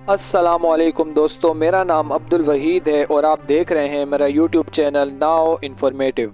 अस्सलामुअलैकुम दोस्तों, मेरा नाम अब्दुल वहीद है और आप देख रहे हैं मेरा यूट्यूब चैनल नाउ इन्फॉर्मेटिव।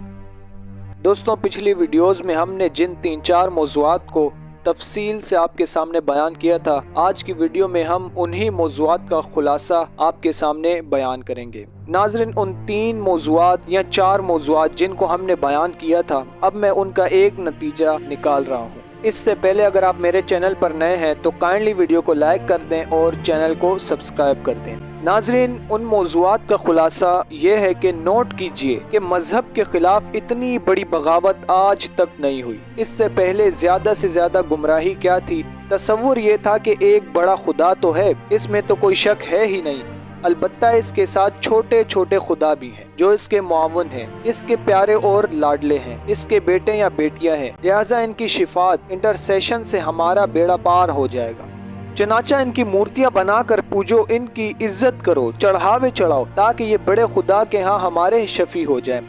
दोस्तों, पिछली वीडियोस में हमने जिन 3-4 मौज़ूआत को तफसील से आपके सामने बयान किया था, आज की वीडियो में हम उन्हीं मौज़ूआत का खुलासा आपके सामने बयान करेंगे। नाज़रीन, उन 3 मौज़ूआत या 4 मौज़ूआत जिनको हमने बयान किया था, अब मैं उनका एक नतीजा निकाल रहा हूँ। इससे पहले अगर आप मेरे चैनल पर नए हैं तो काइंडली वीडियो को लाइक कर दें और चैनल को सब्सक्राइब कर दें। नाज़रीन, उन मौज़ूआत का खुलासा ये है कि नोट कीजिए कि मजहब के खिलाफ इतनी बड़ी बगावत आज तक नहीं हुई। इससे पहले ज़्यादा से ज़्यादा गुमराही क्या थी? तसव्वुर ये था कि एक बड़ा खुदा तो है, इसमें तो कोई शक है ही नहीं। अलबत्ता इसके साथ छोटे छोटे खुदा भी हैं जो इसके मुआवन हैं, इसके प्यारे और लाडले हैं, इसके बेटे या बेटियां हैं। लिहाजा इनकी शिफात इंटरसेशन से हमारा बेड़ा पार हो जाएगा। चनाचा इनकी मूर्तियां बनाकर पूजो, इनकी इज्जत करो, चढ़ावे चढ़ाओ, ताकि ये बड़े खुदा के यहाँ हमारे शफी हो जाए।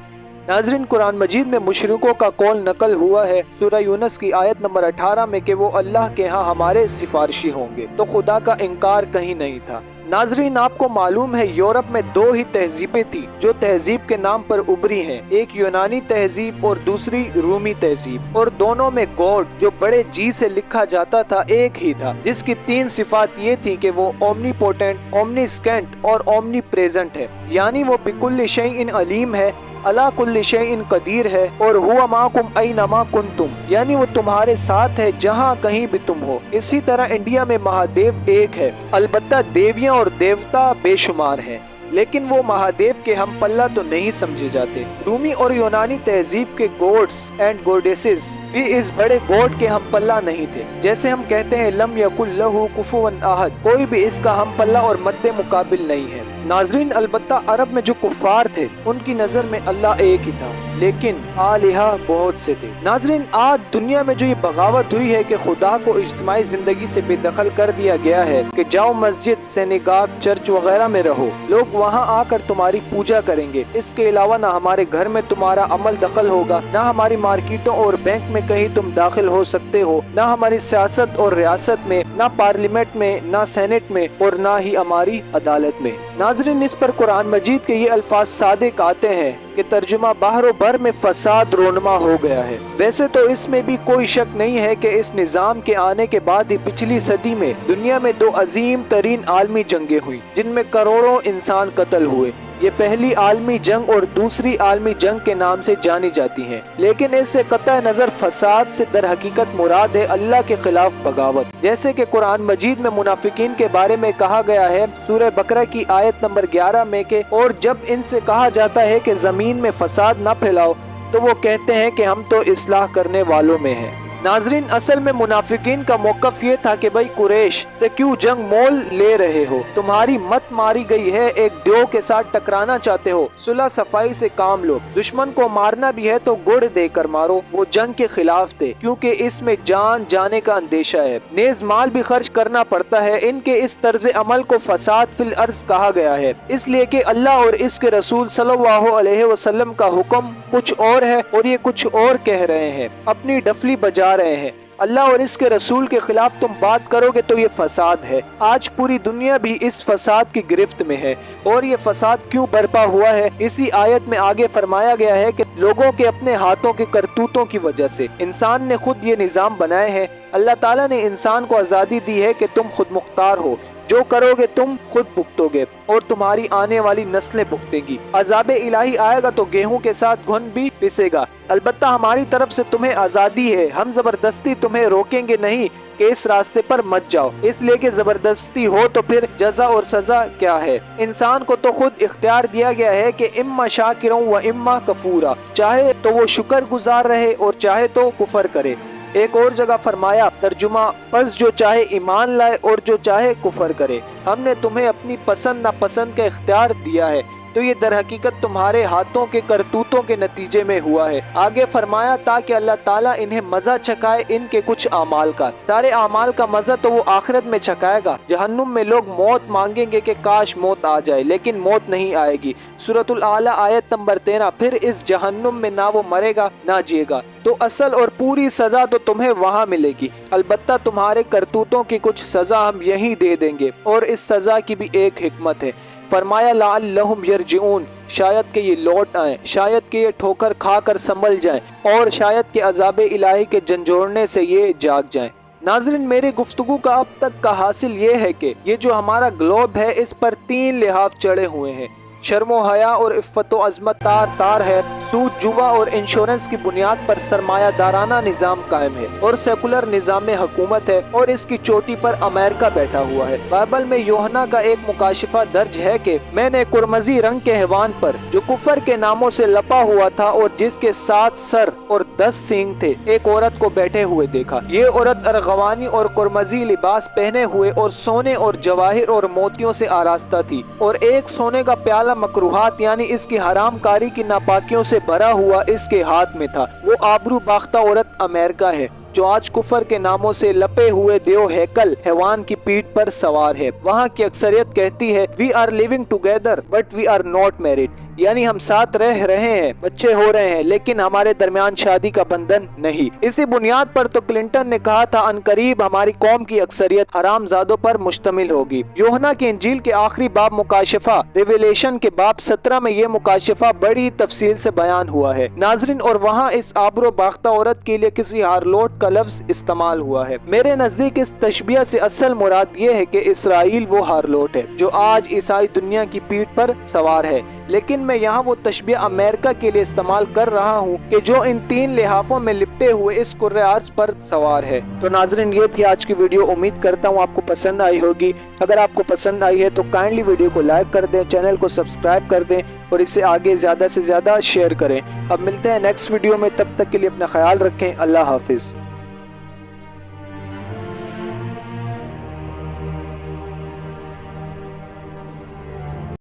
नाज़रीन, कुरान मजीद में मुशरिकों का कौल नकल हुआ है सूरह यूनुस की आयत नंबर 18 में कि वो अल्लाह के यहाँ हमारे सिफारिशी होंगे, तो खुदा का इनकार कहीं नहीं था। नाज़रीन, आपको मालूम है यूरोप में 2 ही तहजीबें थी जो तहजीब के नाम पर उभरी हैं, एक यूनानी तहजीब और दूसरी रूमी तहजीब, और दोनों में गॉड जो बड़े जी से लिखा जाता था एक ही था, जिसकी 3 सिफात ये थी कि वो ओमनीपोटेंट, ओमनीस्केंट और ओमनी प्रेजेंट है, यानी वो बिकुल्ल शैइन अलीम है, अला कुल्ली शैइन कदीर है, और हुवा माकुम ऐनमा कुंतुम, यानी वो तुम्हारे साथ है जहाँ कहीं भी तुम हो। इसी तरह इंडिया में महादेव एक है, अलबत्ता देवियाँ और देवता बेशुमार हैं, लेकिन वो महादेव के हम पल्ला तो नहीं समझे जाते। रूमी और यूनानी तहजीब के गॉड्स एंड गॉडेसेस भी इस बड़े गॉड के हम पल्ला नहीं थे। जैसे हम कहते हैं लम यकुल लहू कुफुवन अहद, कोई भी इसका हम पल्ला और मद्दे मुकाबिल नहीं है। नाज़रीन, अलबत्ता अरब में जो कुफार थे उनकी नजर में अल्लाह एक ही था, लेकिन आलिहा बहुत से थे। नाज़रीन, आज दुनिया में जो ये बगावत हुई है कि खुदा को इज्तिमाई जिंदगी से बेदखल कर दिया गया है कि जाओ मस्जिद, सेनेगाग, चर्च वगैरह में रहो, लोग वहाँ आकर तुम्हारी पूजा करेंगे, इसके अलावा ना हमारे घर में तुम्हारा अमल दखल होगा, ना हमारी मार्केटों और बैंक में कहीं तुम दाखिल हो सकते हो, ना हमारी सियासत और रियासत में, ना पार्लियामेंट में, ना सेनेट में, और ना ही हमारी अदालत में। नाज़रीन, इस पर कुरान मजीद के ये अल्फाज सादिक आते हैं कि तर्जुमा बाहरों भर में फसाद रोनमा हो गया है। वैसे तो इसमें भी कोई शक नहीं है कि इस निज़ाम के आने के बाद ही पिछली सदी में दुनिया में 2 अजीम तरीन आलमी जंगें हुई, जिनमें करोड़ों इंसान कत्ल हुए। ये पहली आलमी जंग और दूसरी आलमी जंग के नाम से जानी जाती हैं, लेकिन इससे कतई नजर फसाद से दर हकीकत मुराद है अल्लाह के खिलाफ बगावत। जैसे कि कुरान मजीद में मुनाफिकीन के बारे में कहा गया है सूरह बकरा की आयत नंबर 11 में के, और जब इनसे कहा जाता है कि जमीन में फसाद न फैलाओ तो वो कहते हैं कि हम तो इस्लाह करने वालों में हैं। नाज़रीन, असल में मुनाफिकीन का मौक़िफ़ ये था कि भाई कुरैश से क्यों जंग मोल ले रहे हो, तुम्हारी मत मारी गई है, एक देव के साथ टकराना चाहते हो, सुलह सफाई से काम लो, दुश्मन को मारना भी है तो गुड़ देकर मारो। वो जंग के खिलाफ थे क्योंकि इसमें जान जाने का अंदेशा है, नेज माल भी खर्च करना पड़ता है। इनके इस तर्ज अमल को फसाद फिल अर्ज कहा गया है, इसलिए कि अल्लाह और इसके रसूल सल्लल्लाहु अलैहि वसल्लम का हुक्म कुछ और है और ये कुछ और कह रहे हैं, अपनी डफली बजा रहे हैं। अल्लाह और इसके रसूल के खिलाफ तुम बात करोगे तो ये फसाद है। आज पूरी दुनिया भी इस फसाद की गिरफ्त में है, और ये फसाद क्यों बर्पा हुआ है, इसी आयत में आगे फरमाया गया है कि लोगों के अपने हाथों के करतूतों की वजह से इंसान ने खुद ये निज़ाम बनाए हैं। अल्लाह ताला ने इंसान को आज़ादी दी है कि तुम खुद मुख्तार हो, जो करोगे तुम खुद भुगतोगे और तुम्हारी आने वाली नस्लें भुगतेगी। अज़ाबे इलाही आएगा तो गेहूं के साथ घुन भी पिसेगा। अलबत्ता हमारी तरफ से तुम्हें आज़ादी है, हम जबरदस्ती तुम्हें रोकेंगे नहीं कि इस रास्ते पर मत जाओ, इसलिए कि जबरदस्ती हो तो फिर जजा और सजा क्या है। इंसान को तो खुद इख्तियार दिया गया है कि इम्मा शाकिरों व इम्मा कफूरा, चाहे तो वो शुक्र गुजार रहे और चाहे तो कुफर करे। एक और जगह फरमाया तर्जुमा, बस जो चाहे ईमान लाए और जो चाहे कुफर करे। हमने तुम्हें अपनी पसंद नापसंद का इख्तियार दिया है, तो ये दर हकीकत तुम्हारे हाथों के करतूतों के नतीजे में हुआ है। आगे फरमाया ताकि अल्लाह ताला इन्हें मजा चखाए इनके कुछ अमाल का। सारे अमाल का मजा तो वो आखिरत में चखाएगा। जहन्नुम में लोग मौत मांगेंगे कि काश मौत आ जाए, लेकिन मौत नहीं आएगी। सूरतुल आला आयत नंबर 13। फिर इस जहन्नुम में ना वो मरेगा ना जिएगा, तो असल और पूरी सजा तो तुम्हें वहाँ मिलेगी। अलबत्ता तुम्हारे करतूतों की कुछ सजा हम यहीं दे देंगे, और इस सजा की भी एक हिकमत है। फरमाया लअल्लहुम यरजिऊन, शायद कि ये लौट आए, शायद कि ये ठोकर खाकर संभल जाएं, और शायद कि अज़ाब इलाही के झंझोड़ने से ये जाग जाएं। नाज़रीन, मेरी गुफ्तगू का अब तक का हासिल ये है कि ये जो हमारा ग्लोब है इस पर 3 लिहाफ चढ़े हुए हैं। शर्मो हया और इफ़्फ़त अज़मत तार तार है। सूद, जुआ और इंश्योरेंस की बुनियाद पर सरमायादाराना निज़ाम कायम है और सेकुलर निज़ाम हुकूमत है, और इसकी चोटी पर अमेरिका बैठा हुआ है। बाइबल में यूहन्ना का एक मुकाशिफा दर्ज है कि मैंने कुरमजी रंग के हैवान पर जो कुफर के नामों से लपा हुआ था और जिसके 7 सर और 10 सींग थे, एक औरत को बैठे हुए देखा। ये औरत अरगवानी और कुरमजी लिबास पहने हुए और सोने और जवाहिर और मोतियों से आरास्ता थी, और एक सोने का प्याला मकरूहात यानी इसकी हरामकारी की नापाकियों से भरा हुआ इसके हाथ में था। वो आबरू बाख्ता औरत अमेरिका है जो आज कुफर के नामों से लपे हुए देव हैकल हैवान की पीठ पर सवार है। वहाँ की अक्सरियत कहती है we are living together but we are not married, यानी हम साथ रह रहे हैं, बच्चे हो रहे हैं, लेकिन हमारे दरमियान शादी का बंधन नहीं। इसी बुनियाद पर तो क्लिंटन ने कहा था अनकरीब हमारी कौम की अक्सरियत हरामजादों पर मुश्तमिल होगी। यूहन्ना की इंजील के आखिरी बाब मुकाशिफा रिवेलेशन के बाब 17 में ये मुकाशिफा बड़ी तफसील से बयान हुआ है। नाजरीन, और वहाँ इस आबरो बाख्ता औरत के लिए किसी हारलोट का लफ्ज इस्तेमाल हुआ है। मेरे नजदीक इस तशबिया से असल मुराद ये है कि इसराइल वो हारलोट है जो आज ईसाई दुनिया की पीठ पर सवार है, लेकिन मैं यहाँ वो तशबिया अमेरिका के लिए इस्तेमाल कर रहा हूँ कि जो इन 3 लिहाफों में लिपटे हुए इस कुर्रे अर्ज़ पर सवार है। तो नाजरीन, ये थी आज की वीडियो। उम्मीद करता हूँ आपको पसंद आई होगी। अगर आपको पसंद आई है तो काइंडली वीडियो को लाइक कर दें, चैनल को सब्सक्राइब कर दें और इसे आगे ज़्यादा से ज़्यादा शेयर करें। अब मिलते हैं नेक्स्ट वीडियो में, तब तक के लिए अपना ख्याल रखें। अल्लाह हाफिज़।